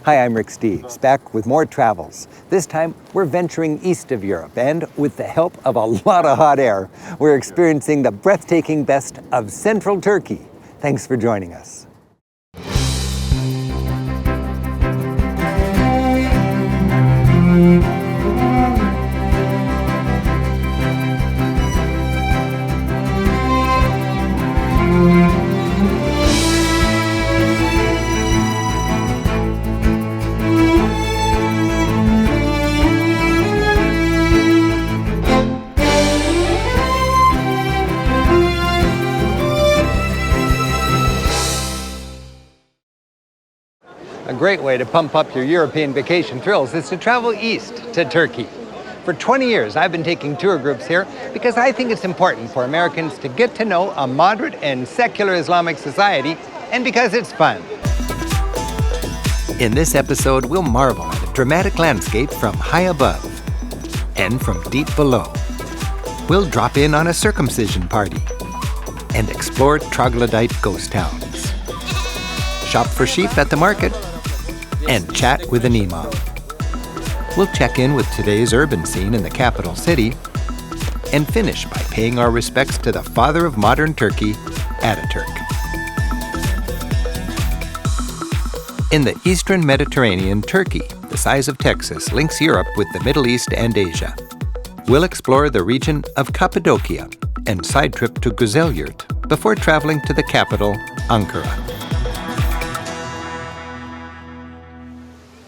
Hi, I'm Rick Steves, back with more travels. This time, we're venturing east of Europe, and with the help of a lot of hot air, we're experiencing the breathtaking best of central Turkey. Thanks for joining us. A great way to pump up your European vacation thrills is to travel east to Turkey. For 20 years, I've been taking tour groups here because I think it's important for Americans to get to know a moderate and secular Islamic society, and because it's fun. In this episode, we'll marvel at a dramatic landscape from high above and from deep below. We'll drop in on a circumcision party and explore troglodyte ghost towns. Shop for sheep at the market and chat with an imam. We'll check in with today's urban scene in the capital city and finish by paying our respects to the father of modern Turkey, Ataturk. In the eastern Mediterranean, Turkey, the size of Texas, links Europe with the Middle East and Asia. We'll explore the region of Cappadocia and side trip to Güzelyurt before traveling to the capital, Ankara.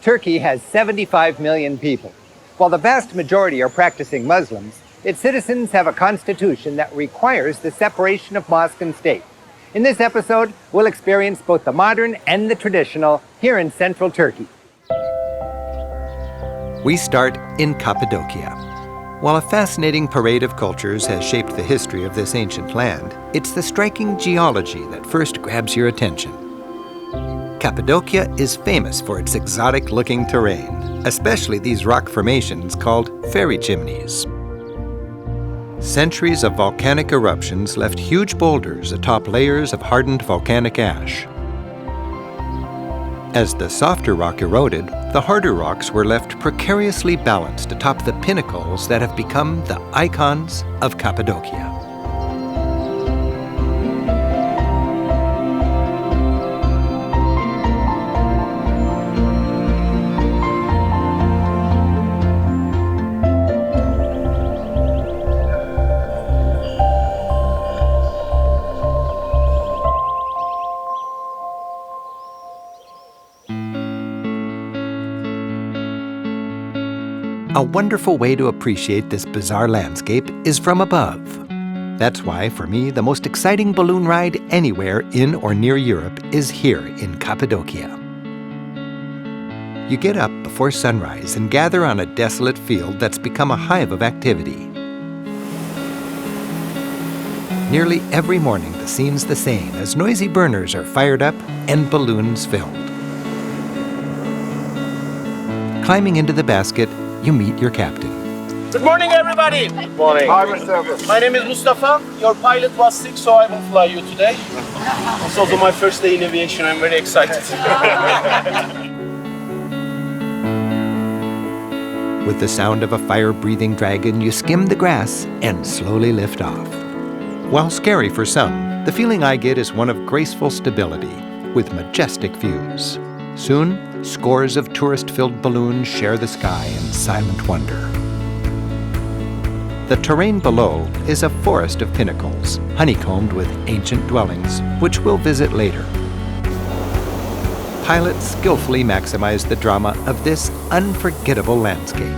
Turkey has 75 million people. While the vast majority are practicing Muslims, its citizens have a constitution that requires the separation of mosque and state. In this episode, we'll experience both the modern and the traditional here in central Turkey. We start in Cappadocia. While a fascinating parade of cultures has shaped the history of this ancient land, it's the striking geology that first grabs your attention. Cappadocia is famous for its exotic-looking terrain, especially these rock formations called fairy chimneys. Centuries of volcanic eruptions left huge boulders atop layers of hardened volcanic ash. As the softer rock eroded, the harder rocks were left precariously balanced atop the pinnacles that have become the icons of Cappadocia. A wonderful way to appreciate this bizarre landscape is from above. That's why, for me, the most exciting balloon ride anywhere in or near Europe is here in Cappadocia. You get up before sunrise and gather on a desolate field that's become a hive of activity. Nearly every morning, the scene's the same as noisy burners are fired up and balloons filled. Climbing into the basket, you meet your captain. Good morning, everybody. Good morning. Hi, Mr. My name is Mustafa. Your pilot was sick, so I will fly you today. It's also my first day in aviation. I'm very excited. With the sound of a fire-breathing dragon, you skim the grass and slowly lift off. While scary for some, the feeling I get is one of graceful stability with majestic views. Soon, scores of tourist-filled balloons share the sky in silent wonder. The terrain below is a forest of pinnacles, honeycombed with ancient dwellings, which we'll visit later. Pilots skillfully maximize the drama of this unforgettable landscape.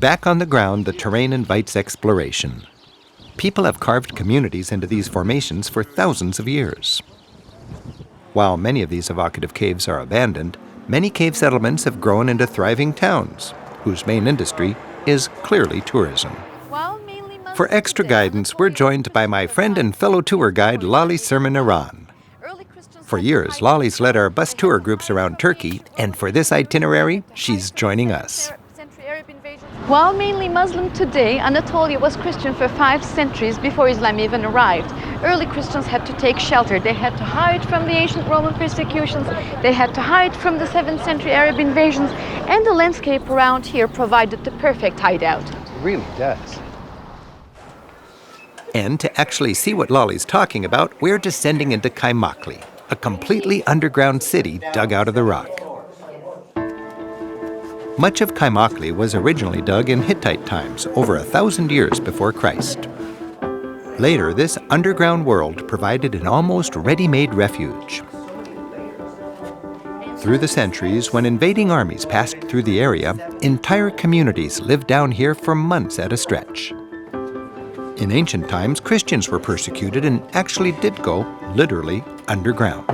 Back on the ground, the terrain invites exploration. People have carved communities into these formations for thousands of years. While many of these evocative caves are abandoned, many cave settlements have grown into thriving towns, whose main industry is clearly tourism. For extra guidance, we're joined by my friend and fellow tour guide, Lali Sermin-Aran. For years, Lali's led our bus tour groups around Turkey, and for this itinerary, she's joining us. While mainly Muslim today, Anatolia was Christian for 5 centuries before Islam even arrived. Early Christians had to take shelter. They had to hide from the ancient Roman persecutions. They had to hide from the 7th century Arab invasions. And the landscape around here provided the perfect hideout. It really does. And to actually see what Lali's talking about, we're descending into Kaymakli, a completely underground city dug out of the rock. Much of Kaymakli was originally dug in Hittite times, over 1,000 years before Christ. Later, this underground world provided an almost ready-made refuge. Through the centuries, when invading armies passed through the area, entire communities lived down here for months at a stretch. In ancient times, Christians were persecuted and actually did go, literally, underground.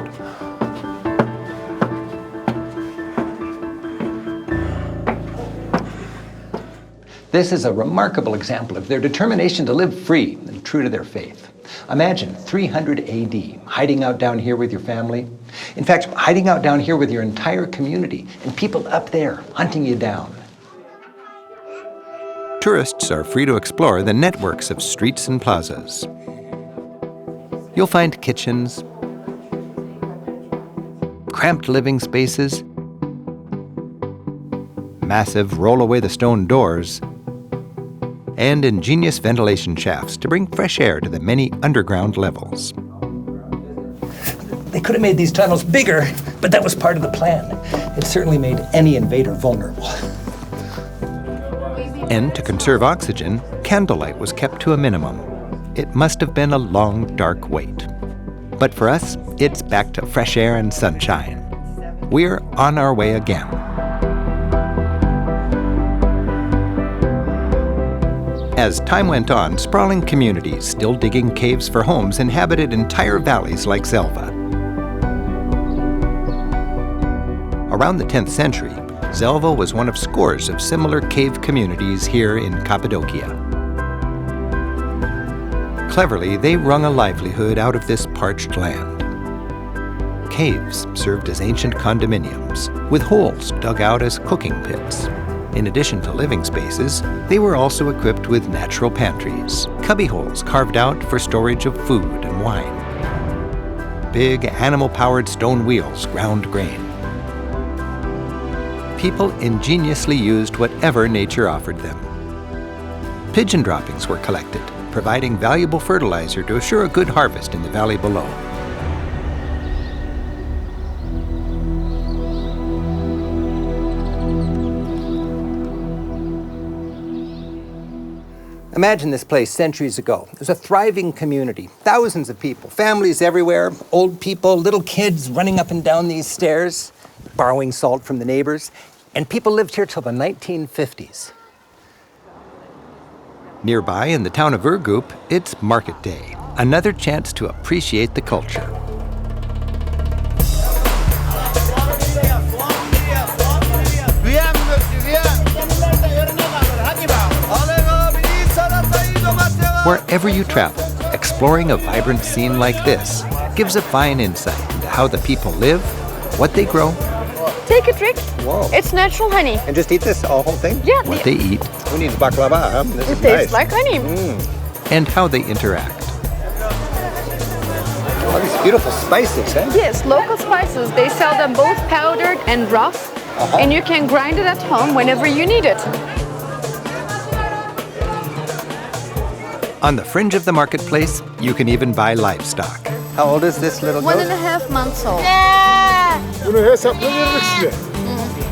This is a remarkable example of their determination to live free and true to their faith. Imagine 300 AD, hiding out down here with your family. In fact, hiding out down here with your entire community, and people up there hunting you down. Tourists are free to explore the networks of streets and plazas. You'll find kitchens, cramped living spaces, massive roll-away-the-stone doors, and ingenious ventilation shafts to bring fresh air to the many underground levels. They could have made these tunnels bigger, but that was part of the plan. It certainly made any invader vulnerable. And to conserve oxygen, candlelight was kept to a minimum. It must have been a long, dark wait. But for us, it's back to fresh air and sunshine. We're on our way again. As time went on, sprawling communities still digging caves for homes inhabited entire valleys like Zelva. Around the 10th century, Zelva was one of scores of similar cave communities here in Cappadocia. Cleverly, they wrung a livelihood out of this parched land. Caves served as ancient condominiums, with holes dug out as cooking pits. In addition to living spaces, they were also equipped with natural pantries, cubbyholes carved out for storage of food and wine. Big animal-powered stone wheels ground grain. People ingeniously used whatever nature offered them. Pigeon droppings were collected, providing valuable fertilizer to assure a good harvest in the valley below. Imagine this place centuries ago. It was a thriving community, thousands of people, families everywhere, old people, little kids running up and down these stairs, borrowing salt from the neighbors, and people lived here till the 1950s. Nearby in the town of Urgup, it's Market Day, another chance to appreciate the culture. Wherever you travel, exploring a vibrant scene like this gives a fine insight into how the people live, what they grow. Take a trick. Whoa. It's natural honey. And just eat this whole thing? Yeah. What they eat, Who needs baklava? Huh? This It is tastes nice. like honey. and how they interact. All these beautiful spices, eh? Yes, local spices. They sell them both powdered and rough, and you can grind it at home whenever you need it. On the fringe of the marketplace, you can even buy livestock. How old is this little goat? 1.5 months old. Bunu hesapla vermek size.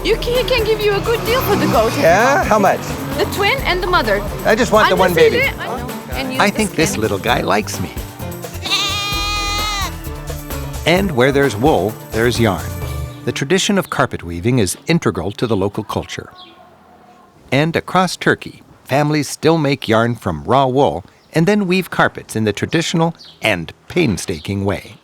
He can give you a good deal for the goat. Yeah? How much? The twin and the mother. I just want the one baby. I know. And use I the think this skin. little guy likes me. And where there's wool, there's yarn. The tradition of carpet weaving is integral to the local culture. And across Turkey, families still make yarn from raw wool and then weave carpets in the traditional and painstaking way.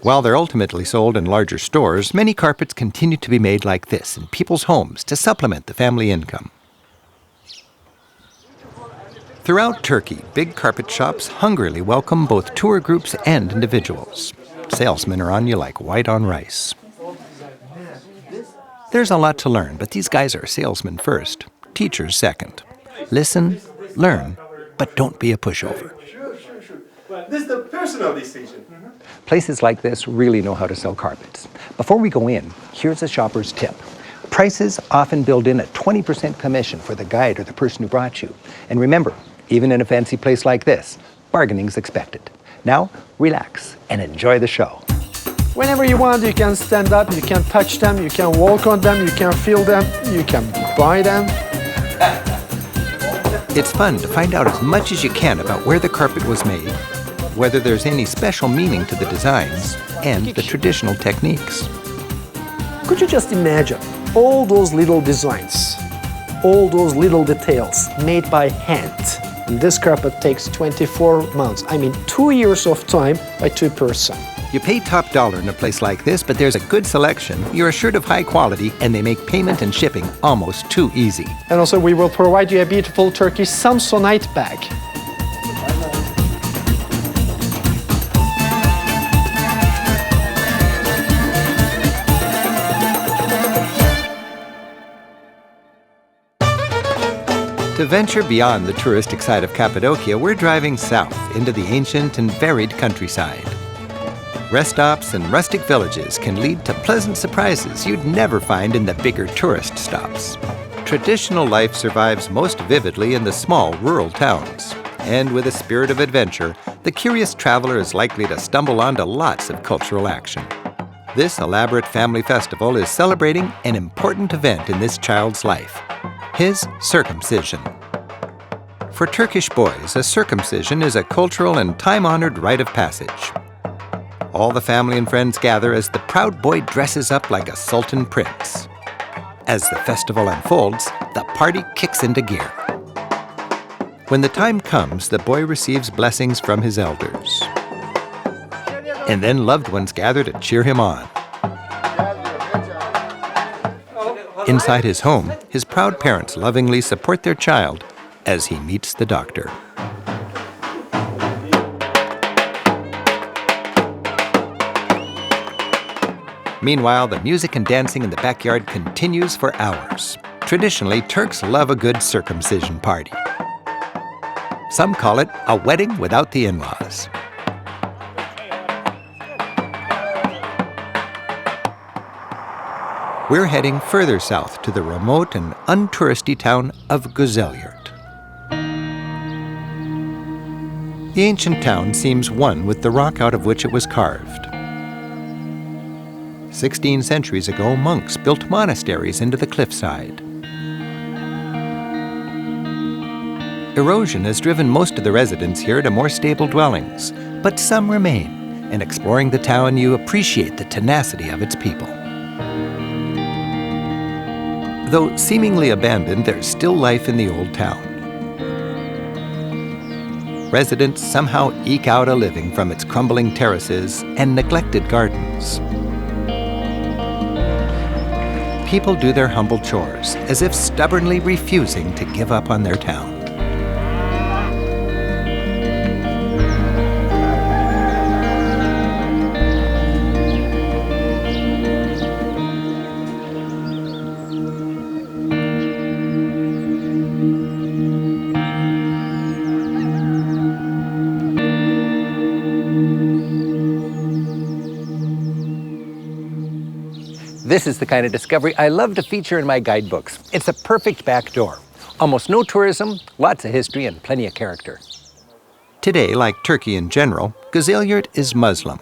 While they're ultimately sold in larger stores, many carpets continue to be made like this in people's homes to supplement the family income. Throughout Turkey, big carpet shops hungrily welcome both tour groups and individuals. Salesmen are on you like white on rice. There's a lot to learn, but these guys are salesmen first, teachers second. Listen, learn, but don't be a pushover. Sure. This is the personal decision. Places like this really know how to sell carpets. Before we go in, here's a shopper's tip. Prices often build in a 20% commission for the guide or the person who brought you. And remember, even in a fancy place like this, bargaining's expected. Now, relax and enjoy the show. Whenever you want, you can stand up, you can touch them, you can walk on them, you can feel them, you can buy them. It's fun to find out as much as you can about where the carpet was made, whether there's any special meaning to the designs, and the traditional techniques. Could you just imagine all those little designs, all those little details made by hand? And this carpet takes 24 months. I mean, 2 years of time by 2 person. You pay top dollar in a place like this, but there's a good selection, you're assured of high quality, and they make payment and shipping almost too easy. And also we will provide you a beautiful Turkish Samsonite bag. To venture beyond the touristic side of Cappadocia, we're driving south into the ancient and varied countryside. Rest stops and rustic villages can lead to pleasant surprises you'd never find in the bigger tourist stops. Traditional life survives most vividly in the small rural towns. And with a spirit of adventure, the curious traveler is likely to stumble onto lots of cultural action. This elaborate family festival is celebrating an important event in this child's life, his circumcision. For Turkish boys, a circumcision is a cultural and time-honored rite of passage. All the family and friends gather as the proud boy dresses up like a sultan prince. As the festival unfolds, the party kicks into gear. When the time comes, the boy receives blessings from his elders. And then loved ones gather to cheer him on. Inside his home, his proud parents lovingly support their child as he meets the doctor. Meanwhile, the music and dancing in the backyard continues for hours. Traditionally, Turks love a good circumcision party. Some call it a wedding without the in-laws. We're heading further south to the remote and untouristy town of Güzelyurt. The ancient town seems one with the rock out of which it was carved. 16 centuries ago, monks built monasteries into the cliffside. Erosion has driven most of the residents here to more stable dwellings, but some remain, and exploring the town, you appreciate the tenacity of its people. Though seemingly abandoned, there's still life in the old town. Residents somehow eke out a living from its crumbling terraces and neglected gardens. People do their humble chores, as if stubbornly refusing to give up on their town. This is the kind of discovery I love to feature in my guidebooks. It's a perfect back door. Almost no tourism, lots of history, and plenty of character. Today, like Turkey in general, Güzelyurt is Muslim.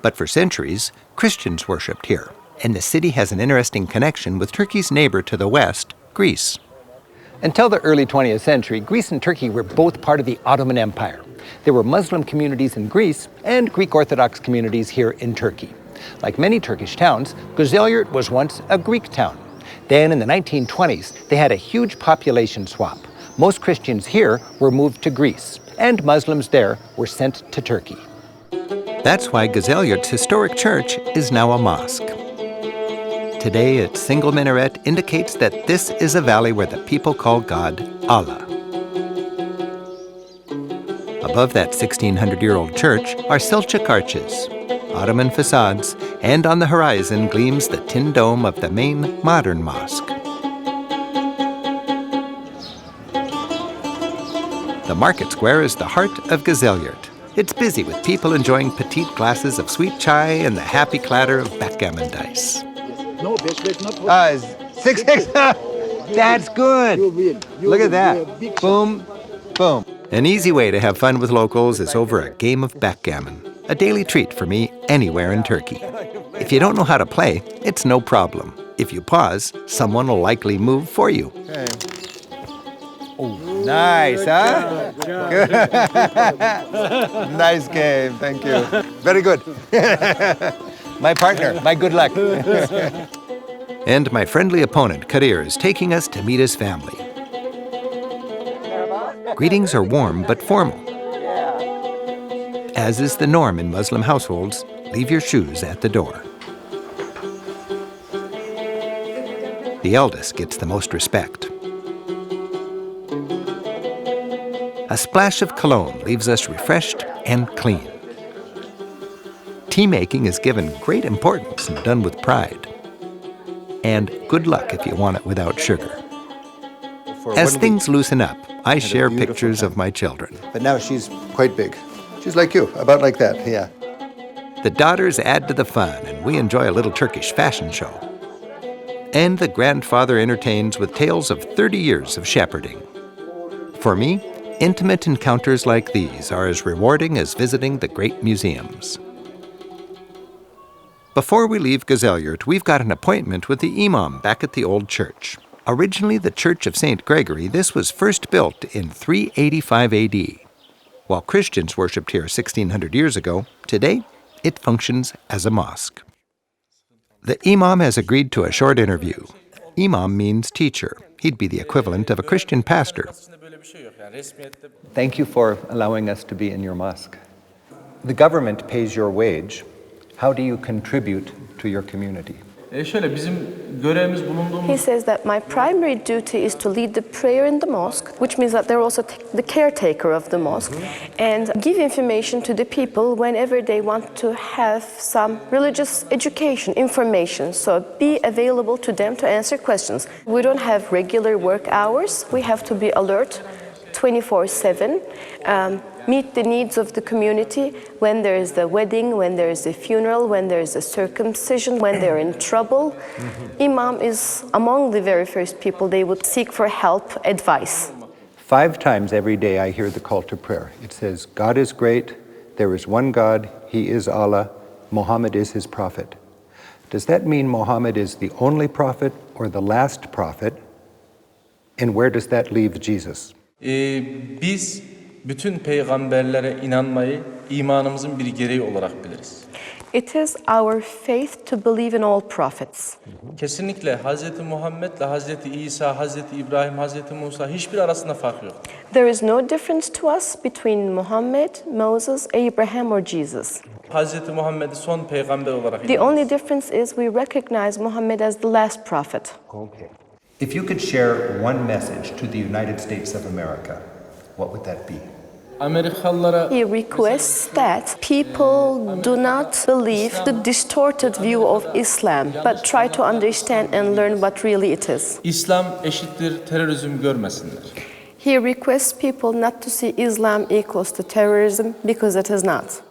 But for centuries, Christians worshipped here, and the city has an interesting connection with Turkey's neighbor to the west, Greece. Until the early 20th century, Greece and Turkey were both part of the Ottoman Empire. There were Muslim communities in Greece and Greek Orthodox communities here in Turkey. Like many Turkish towns, Güzelyurt was once a Greek town. Then in the 1920s, they had a huge population swap. Most Christians here were moved to Greece, and Muslims there were sent to Turkey. That's why Gezelyurt's historic church is now a mosque. Today, its single minaret indicates that this is a valley where the people call God Allah. Above that 1,600-year-old church are Selçuk arches, Ottoman facades, and on the horizon gleams the tin dome of the main modern mosque. The market square is the heart of Gezelyurt. It's busy with people enjoying petite glasses of sweet chai and the happy clatter of backgammon dice. No, not. 6. That's good. Look at that. Boom, boom. An easy way to have fun with locals is over a game of backgammon, a daily treat for me anywhere in Turkey. If you don't know how to play, it's no problem. If you pause, someone will likely move for you. Okay. Oh, nice, huh? Good. Nice game, thank you. Very good. My partner, my good luck. And my friendly opponent, Kadir, is taking us to meet his family. Greetings are warm but formal. As is the norm in Muslim households, leave your shoes at the door. The eldest gets the most respect. A splash of cologne leaves us refreshed and clean. Tea making is given great importance and done with pride. And good luck if you want it without sugar. As things loosen up, I share pictures of my children. But now she's quite big. She's like you, about like that, yeah. The daughters add to the fun, and we enjoy a little Turkish fashion show. And the grandfather entertains with tales of 30 years of shepherding. For me, intimate encounters like these are as rewarding as visiting the great museums. Before we leave Gezelyurt, we've got an appointment with the imam back at the old church. Originally the Church of St. Gregory, this was first built in 385 AD. While Christians worshipped here 1,600 years ago, today it functions as a mosque. The imam has agreed to a short interview. Imam means teacher. He'd be the equivalent of a Christian pastor. Thank you for allowing us to be in your mosque. The government pays your wage. How do you contribute to your community? He says that my primary duty is to lead the prayer in the mosque, which means that they're also the caretaker of the mosque, and give information to the people whenever they want to have some religious education, information, so be available to them to answer questions. We don't have regular work hours. We have to be alert 24/7. Meet the needs of the community when there is a wedding, when there is a funeral, when there is a circumcision, when they're in trouble. Imam is among the very first people they would seek for help, advice. 5 times every day I hear the call to prayer. It says, God is great, there is one God, He is Allah, Muhammad is His prophet. Does that mean Muhammad is the only prophet or the last prophet? And where does that leave Jesus? Biz bütün peygamberlere inanmayı imanımızın bir gereği olarak biliriz. It is our faith to believe in all prophets. Kesinlikle Hazreti Muhammed'le Hazreti İsa, Hazreti İbrahim, Hazreti Musa hiçbir arasında fark yok. There is no difference to us between Muhammad, Moses, Abraham or Jesus. Hazreti Muhammed'i son peygamber olarak The only difference is we recognize Muhammad as the last prophet. Okay. If you could share one message to the United States of America, what would that be? He requests that people do not believe the distorted view of Islam, but try to understand and learn what really it is. İslam eşittir terörizm görmesinler. He requests people not to see Islam equals to terrorism because it is not.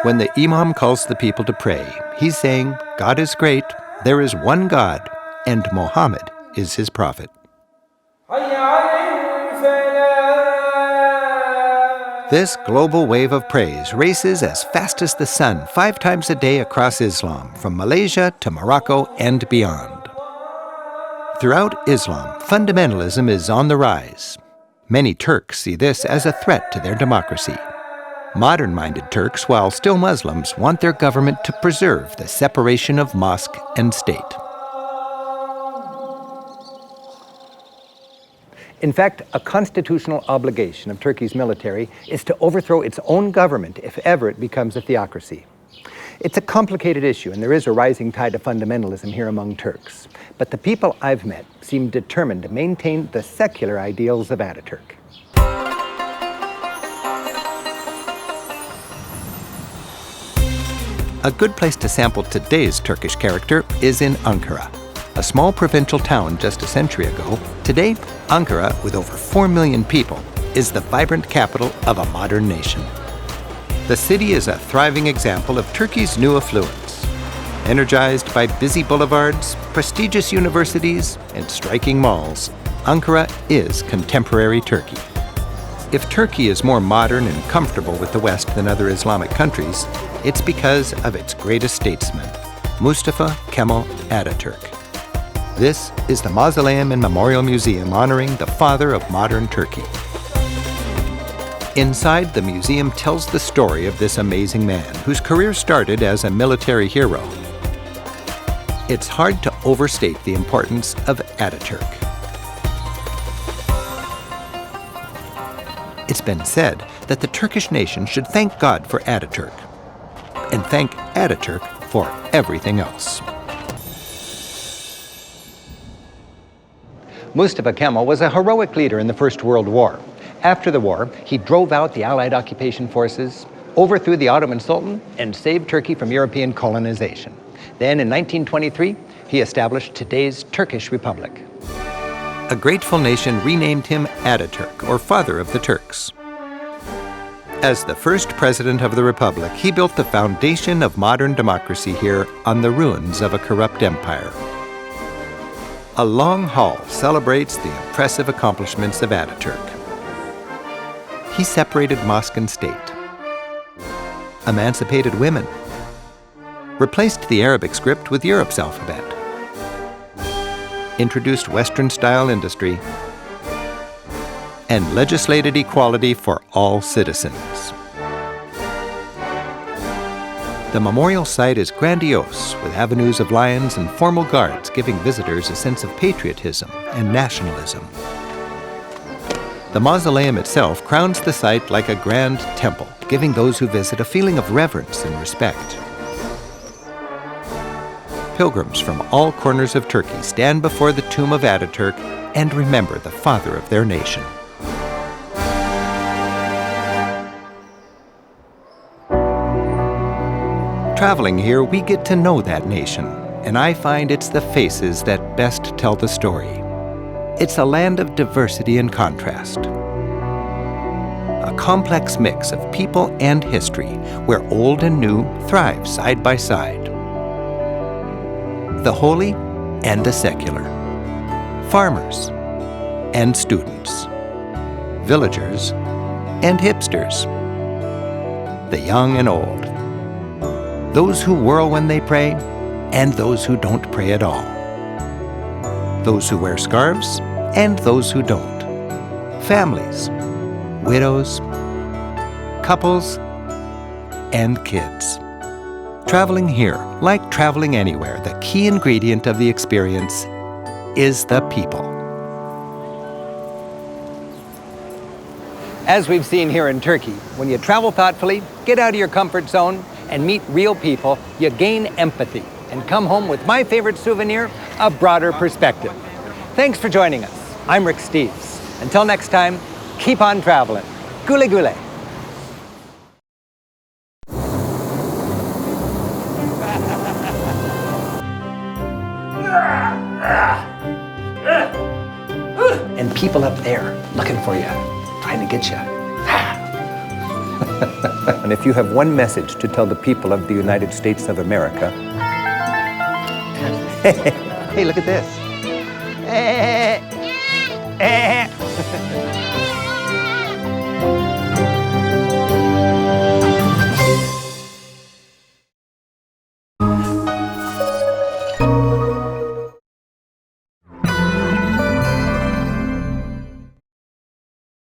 When the imam calls the people to pray, he's saying, God is great, there is one God, and Muhammad is his prophet. This global wave of praise races as fast as the sun 5 times a day across Islam, from Malaysia to Morocco and beyond. Throughout Islam, fundamentalism is on the rise. Many Turks see this as a threat to their democracy. Modern-minded Turks, while still Muslims, want their government to preserve the separation of mosque and state. In fact, a constitutional obligation of Turkey's military is to overthrow its own government if ever it becomes a theocracy. It's a complicated issue, and there is a rising tide of fundamentalism here among Turks. But the people I've met seem determined to maintain the secular ideals of Ataturk. A good place to sample today's Turkish character is in Ankara, a small provincial town just a century ago. Today, Ankara, with over 4 million people, is the vibrant capital of a modern nation. The city is a thriving example of Turkey's new affluence. Energized by busy boulevards, prestigious universities, and striking malls, Ankara is contemporary Turkey. If Turkey is more modern and comfortable with the West than other Islamic countries, it's because of its greatest statesman, Mustafa Kemal Ataturk. This is the Mausoleum and Memorial Museum honoring the father of modern Turkey. Inside, the museum tells the story of this amazing man whose career started as a military hero. It's hard to overstate the importance of Ataturk. It's been said that the Turkish nation should thank God for Ataturk and thank Ataturk for everything else. Mustafa Kemal was a heroic leader in the First World War. After the war, he drove out the Allied occupation forces, overthrew the Ottoman Sultan, and saved Turkey from European colonization. Then, in 1923, he established today's Turkish Republic. A grateful nation renamed him Ataturk, or Father of the Turks. As the first president of the Republic, he built the foundation of modern democracy here on the ruins of a corrupt empire. A long hall celebrates the impressive accomplishments of Ataturk. He separated mosque and state, emancipated women, replaced the Arabic script with Europe's alphabet, introduced Western-style industry, and legislated equality for all citizens. The memorial site is grandiose, with avenues of lions and formal guards giving visitors a sense of patriotism and nationalism. The mausoleum itself crowns the site like a grand temple, giving those who visit a feeling of reverence and respect. Pilgrims from all corners of Turkey stand before the tomb of Ataturk and remember the father of their nation. Traveling here, we get to know that nation, and I find it's the faces that best tell the story. It's a land of diversity and contrast. A complex mix of people and history, where old and new thrive side by side. The holy and the secular. Farmers and students. Villagers and hipsters. The young and old. Those who whirl when they pray, and those who don't pray at all. Those who wear scarves, and those who don't. Families, widows, couples, and kids. Traveling here, like traveling anywhere, the key ingredient of the experience is the people. As we've seen here in Turkey, when you travel thoughtfully, get out of your comfort zone, and meet real people, you gain empathy and come home with my favorite souvenir, a broader perspective. Thanks for joining us. I'm Rick Steves. Until next time, keep on traveling. Güle güle. And people up there looking for you, trying to get you. And if you have one message to tell the people of the United States of America, hey, look at this.